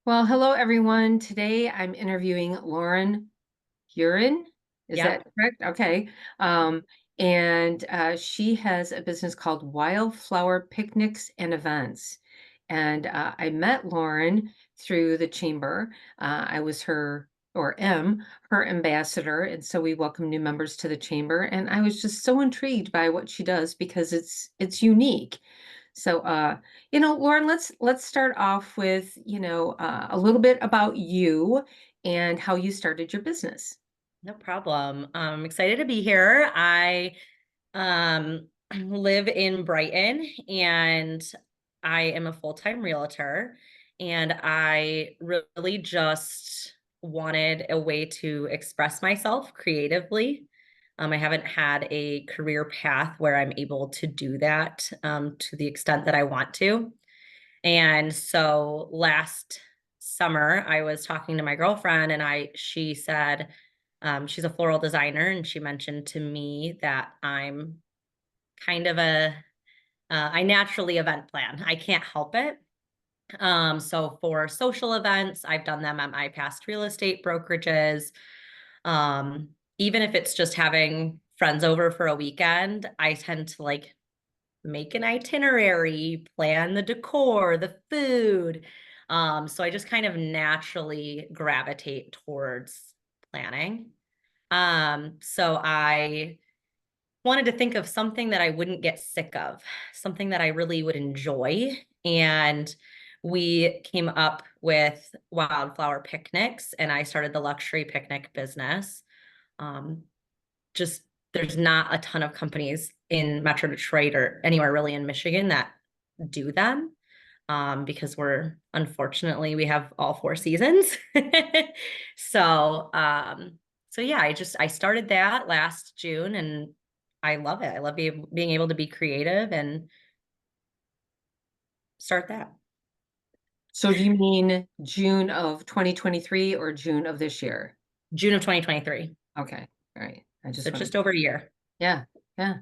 Well, hello everyone. Today I'm interviewing Lauren Uhrin. Is that Yep. correct? Okay. Um, and she has a business called Wildflower Picnics and Events. And I met Lauren through the chamber. I was her or am her ambassador, and so we welcome new members to the chamber. And I was just so intrigued by what she does because it's unique. So, Lauren, let's start off with, a little bit about you and how you started your business. No problem. I'm excited to be here. I live in Brighton and I am a full-time realtor and I really just wanted a way to express myself creatively. I haven't had a career path where I'm able to do that to the extent that I want to. And so last summer, I was talking to my girlfriend, and she said, she's a floral designer, and she mentioned to me that I'm kind of I naturally event plan. I can't help it. So for social events, I've done them at my past real estate brokerages. Um, Even if it's just having friends over for a weekend, I tend to like make an itinerary, plan the decor, the food. So I just kind of naturally gravitate towards planning. So I wanted to think of something that I wouldn't get sick of, something that I really would enjoy. And we came up with Wildflower Picnics, and I started the luxury picnic business. Um, just there's not a ton of companies in Metro Detroit or anywhere really in Michigan that do them because we're unfortunately we have all four seasons. so so yeah, I started that last June and I love it. I love being able to be creative and start that. So do you mean June of 2023 or June of this year? June of 2023. Okay. All right. I So just want just to, over a year. yeah, yeah.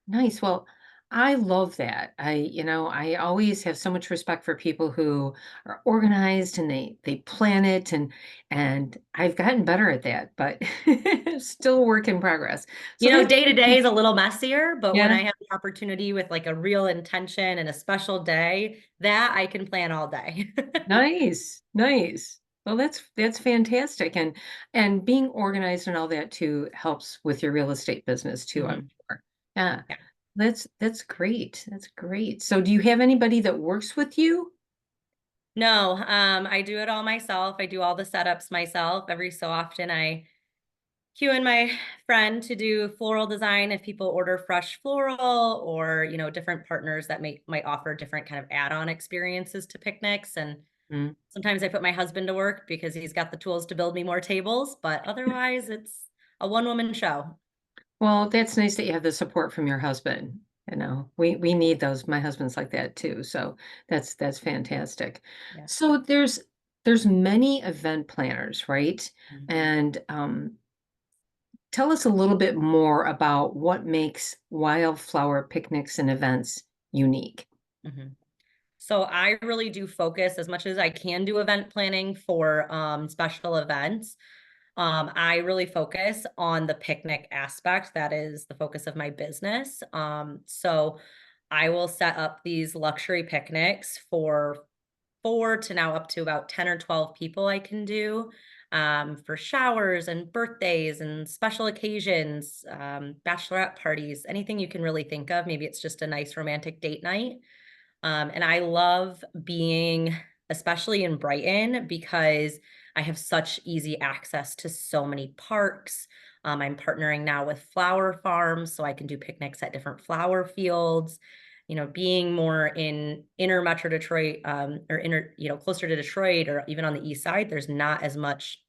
Nice. Well, I love that. I always have so much respect for people who are organized and they plan it and I've gotten better at that, but still a work in progress. So that's Day to day is a little messier, but when yeah, I have the opportunity with like a real intention and a special day, that I can plan all day. nice, nice. Well, that's fantastic. And being organized and all that too helps with your real estate business too, I'm Mhm. sure. Yeah. Yeah. That's great. That's great. So do you have anybody that works with you? No, I do it all myself. I do all the setups myself. Every so often I cue in my friend to do floral design if people order fresh floral or, different partners that might offer different kind of add-on experiences to picnics. And Mm. sometimes I put my husband to work because he's got the tools to build me more tables, but otherwise it's a one-woman show. Well, that's nice that you have the support from your husband. We need those. My husband's like that too. So that's fantastic. Yeah. So there's many event planners, right? Mhm. And tell us a little bit more about what makes wildflower picnics and events unique. Mhm. So I really do focus as much as I can do event planning for special events. I really focus on the picnic aspect. That is the focus of my business. So I will set up these luxury picnics for four to now up to about 10 or 12 people I can do for showers and birthdays and special occasions, bachelorette parties, anything you can really think of. Maybe it's just a nice romantic date night. And I love being, especially in Brighton, because I have such easy access to so many parks. I'm partnering now with flower farms, so I can do picnics at different flower fields. Being more in inner Metro Detroit, or closer to Detroit, or even on the east side, there's not as much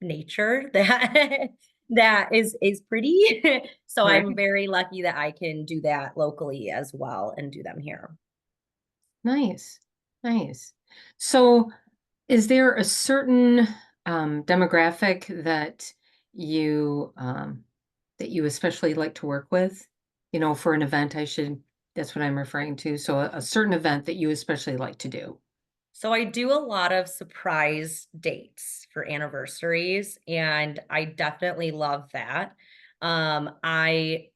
nature that that is pretty. So I'm Right. very lucky that I can do that locally as well and do them here. Nice. Nice. So is there a certain demographic you that you especially like to work with? For an event, that's what I'm referring to. So a certain event that you especially like to do. So I do a lot of surprise dates for anniversaries, and I definitely love that. I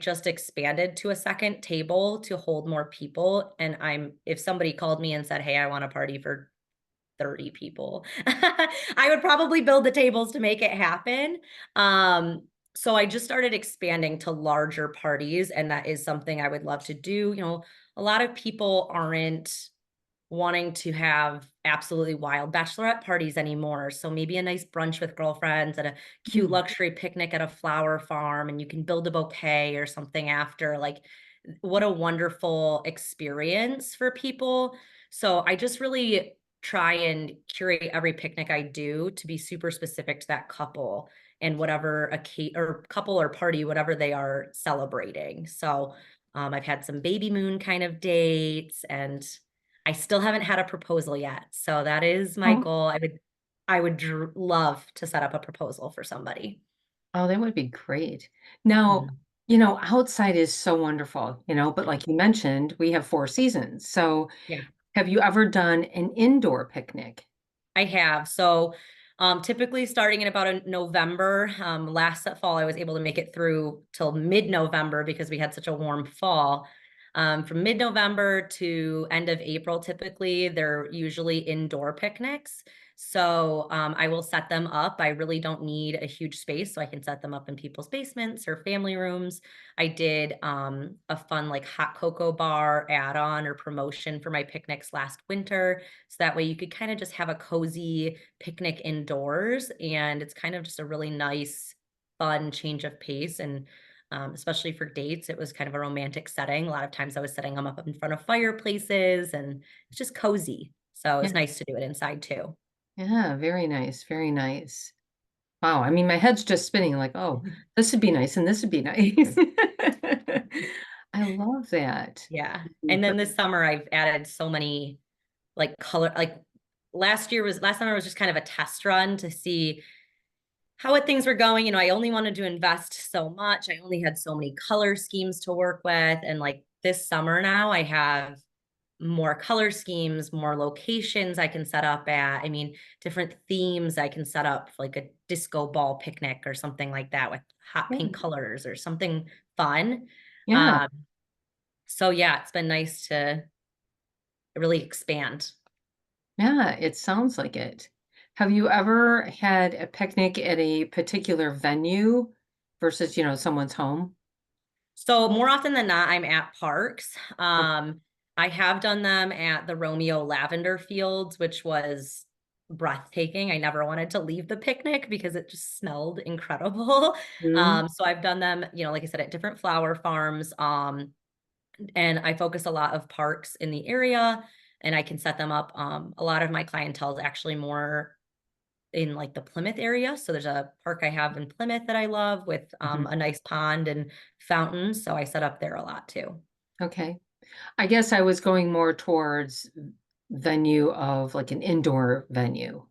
just expanded to a second table to hold more people. And if somebody called me and said, "Hey, I want a party for 30 people," I would probably build the tables to make it happen. So I just started expanding to larger parties, and that is something I would love to do. A lot of people aren't wanting to have absolutely wild bachelorette parties anymore. So maybe a nice brunch with girlfriends and a cute Mm. luxury picnic at a flower farm, and you can build a bouquet or something after. Like, what a wonderful experience for people. So I just really try and curate every picnic I do to be super specific to that couple and whatever or couple or party, whatever they are celebrating. So I've had some baby moon kind of dates, and I still haven't had a proposal yet. So that is my Oh, goal. I would love to set up a proposal for somebody. oh, that would be great. Now, Mhm. outside is so wonderful, but like you mentioned, we have 4 seasons. So Yeah. have you ever done an indoor picnic? I have. So, typically starting in about November, last fall, I was able to make it through till mid-November because we had such a warm fall. From mid-November to end of April, typically they're usually indoor picnics. So, I will set them up. I really don't need a huge space, so I can set them up in people's basements or family rooms. I did a fun like hot cocoa bar add-on or promotion for my picnics last winter, so that way you could kind of just have a cozy picnic indoors. And it's kind of just a really nice, fun change of pace. And especially for dates, it was kind of a romantic setting. A lot of times I was setting them up in front of fireplaces, and it's just cozy. So Yeah. it's nice to do it inside too. Yeah, very nice, very nice. Wow, I mean, my head's just spinning like, oh, this would be nice and this would be nice. I love that. Yeah. Mm, And then but this summer I've added so many like color, like last summer was just kind of a test run to see how things were going. I only wanted to invest so much. I only had so many color schemes to work with. And like this summer now, I have more color schemes, more locations I can set up at. I mean, different themes I can set up, like a disco ball picnic or something like that with hot yeah, pink colors or something fun. yeah, Um, so yeah, it's been nice to really expand. yeah, it sounds like it. Have you ever had a picnic at a particular venue versus, someone's home? So more often than not, I'm at parks. Oh, I have done them at the Romeo Lavender Fields, which was breathtaking. I never wanted to leave the picnic because it just smelled incredible. mm, So I've done them, like I said, at different flower farms. And I focus a lot of parks in the area, and I can set them up. A lot of my clientele is actually more in like the Plymouth area. So there's a park I have in Plymouth that I love with mhm. a nice pond and fountains. So I set up there a lot too. Okay. I guess I was going more towards venue of like an indoor venue,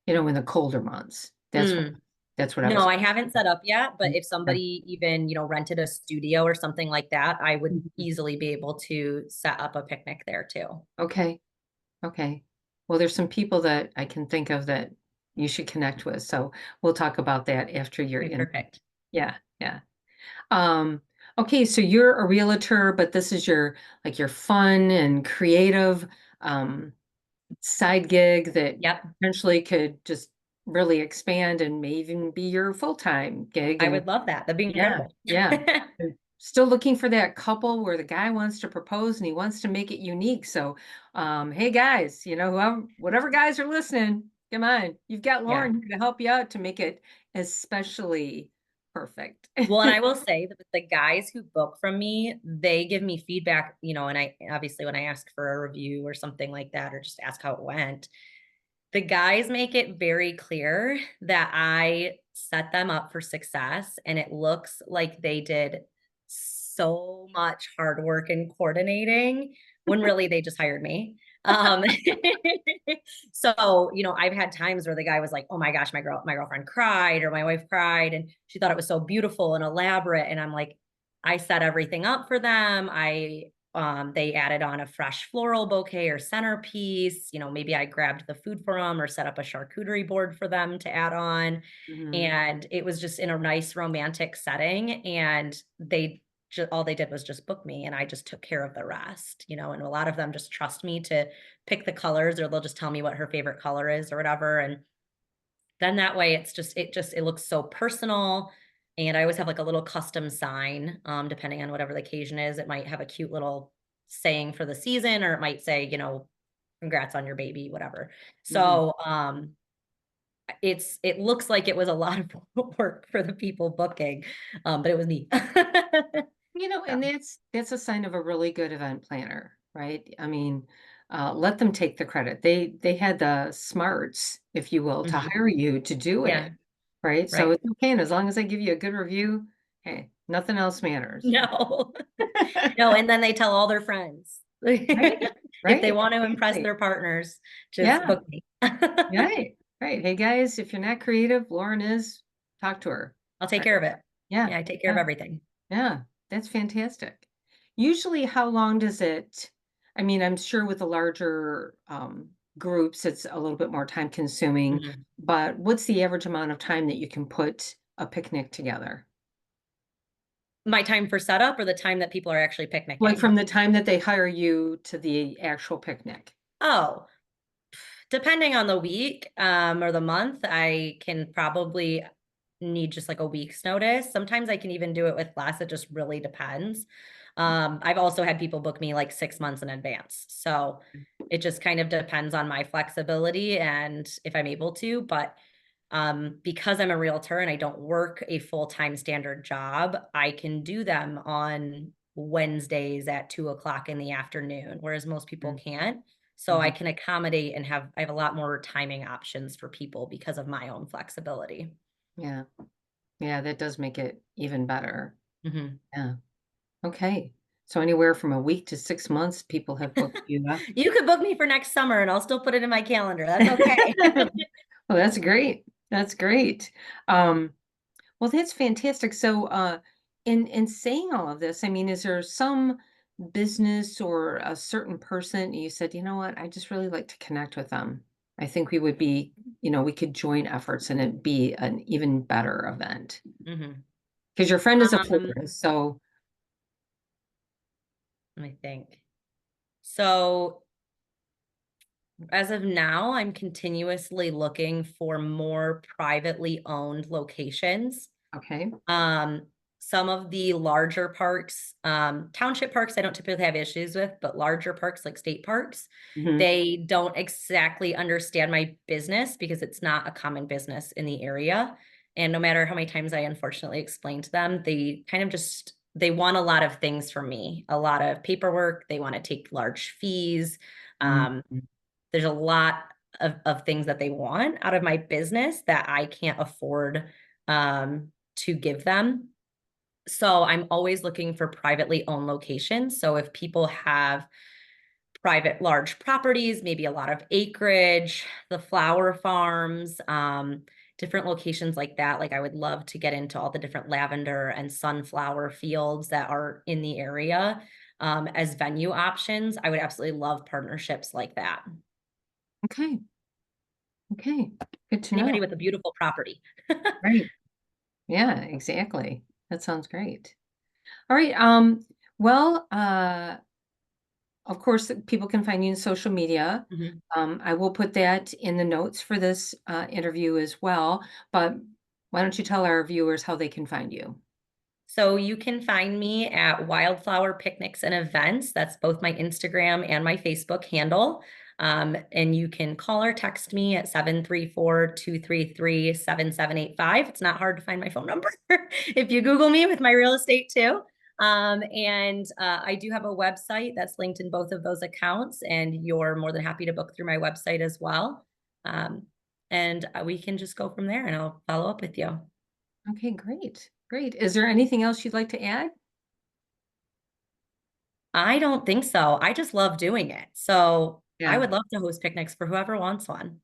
in the colder months. Mm. That's what I No, was. I haven't set up yet, but if somebody even, rented a studio or something like that, I would Mhm. easily be able to set up a picnic there too. Okay. Okay. Well, there's some people that I can think of that you should connect with. So we'll talk about that after you're Okay, in. perfect. Yeah. Yeah. Um, okay. So you're a realtor, but this is your fun and creative, um, side gig that Yep. potentially could just really expand and may even be your full-time gig. I And would love that. That'd be yeah, incredible. yeah. And still looking for that couple where the guy wants to propose and he wants to make it unique. So, hey guys, whatever guys are listening, come on, you've got Yeah. Lauren here to help you out to make it especially perfect. Well, and I will say that the guys who book from me, they give me feedback, and I obviously when I ask for a review or something like that, or just ask how it went, the guys make it very clear that I set them up for success, and it looks like they did so much hard work and coordinating when really they just hired me. Um, so, I've had times where the guy was like, "Oh my gosh, my girlfriend cried or my wife cried and she thought it was so beautiful and elaborate." And I'm like, I set everything up for them. I They added on a fresh floral bouquet or centerpiece. Maybe I grabbed the food for them or set up a charcuterie board for them to add on. Mhm. And it was just in a nice romantic setting. And all they did was just book me, and I just took care of the rest. And a lot of them just trust me to pick the colors, or they'll just tell me what her favorite color is or whatever. And then that way it looks so personal. And I always have like a little custom sign, depending on whatever the occasion is. It might have a cute little saying for the season, or it might say, congrats on your baby, whatever. Mhm. So it looks like it was a lot of work for the people booking, but it was me. So, And that's a sign of a really good event planner, right? I mean, let them take the credit. They had the smarts, if you will, to mhm. hire you to do Yeah, it, right? So right. it's okay, and as long as I give you a good review, hey, nothing else matters. No. No, and then they tell all their friends. Right, If they right, want to impress exactly. their partners, just Yeah, book me. right, right. Hey, guys, if you're not creative, Lauren is, talk to her. I'll take Right? care of it. Yeah, Yeah, I take care of yeah. everything. Yeah, that's fantastic. Usually, how long does it I mean, I'm sure with the larger, groups, it's a little bit more time consuming, Mhm. but what's the average amount of time that you can put a picnic together? My time for setup, or the time that people are actually Like, picnicking? from the time that they hire you to the actual picnic? Oh, depending on the week, or the month, I can probably need just like a week's notice. Sometimes I can even do it with less. It just really depends. I've also had people book me like 6 months in advance. So it just kind of depends on my flexibility and if I'm able to. But because I'm a realtor and I don't work a full-time standard job, I can do them on Wednesdays at 2 o'clock in the afternoon, whereas most people Mm, can't. So I mhm. can accommodate and I have a lot more timing options for people because of my own flexibility. Yeah. Yeah, that does make it even better. Mhm. Yeah. Okay. So anywhere from a week to 6 months, people have booked you up. You could book me for next summer and I'll still put it in my calendar. That's okay. Well, that's great. That's great. Um, well, that's fantastic. So, in saying all of this, I mean, is there some business or a certain person you said, you know what, I just really like to connect with them. I think we would be, we could join efforts and it be an even better event. Mhm. Because your friend is a Um, florist, so Let me think. So as of now, I'm continuously looking for more privately owned locations. okay. Um, some of the larger parks, township parks, I don't typically have issues with, but larger parks like state parks, Hmm. they don't exactly understand my business because it's not a common business in the area. And no matter how many times I unfortunately explain to them, they kind of just they want a lot of things from me, a lot of paperwork. They want to take large fees. Um, there's a lot of things that they want out of my business that I can't afford to give them. So I'm always looking for privately owned locations. So if people have private large properties, maybe a lot of acreage, the flower farms, different locations like that. Like I would love to get into all the different lavender and sunflower fields that are in the area as venue options. I would absolutely love partnerships like that. Okay. Okay. Good to know. Anybody with a beautiful property. Right. Yeah, exactly. That sounds great. All right. Well, of course, people can find you in social media. Mhm. I will put that in the notes for this interview as well. But why don't you tell our viewers how they can find you? So you can find me at Wildflower Picnics and Events. That's both my Instagram and my Facebook handle. And you can call or text me at 734-233-7785. It's not hard to find my phone number if you Google me with my real estate too. And I do have a website that's linked in both of those accounts, and you're more than happy to book through my website as well. Um, and we can just go from there and I'll follow up with you. Okay, great. Great. Is there anything else you'd like to add? I don't think so. I just love doing it. So I Yeah. would love to host picnics for whoever wants one.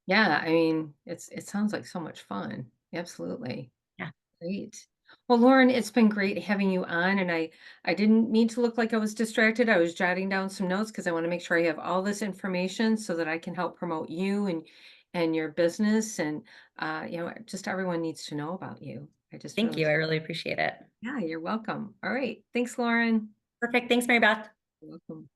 Yeah, I mean, it sounds like so much fun. Absolutely. Yeah. Great. Well, Lauren, it's been great having you on, and I didn't mean to look like I was distracted. I was jotting down some notes because I want to make sure I have all this information so that I can help promote you and your business. And just everyone needs to know about you. I just Thank really, you. I really appreciate it. yeah, you're welcome. All right, thanks, Lauren. Perfect. Thanks, Mary Beth. You're welcome.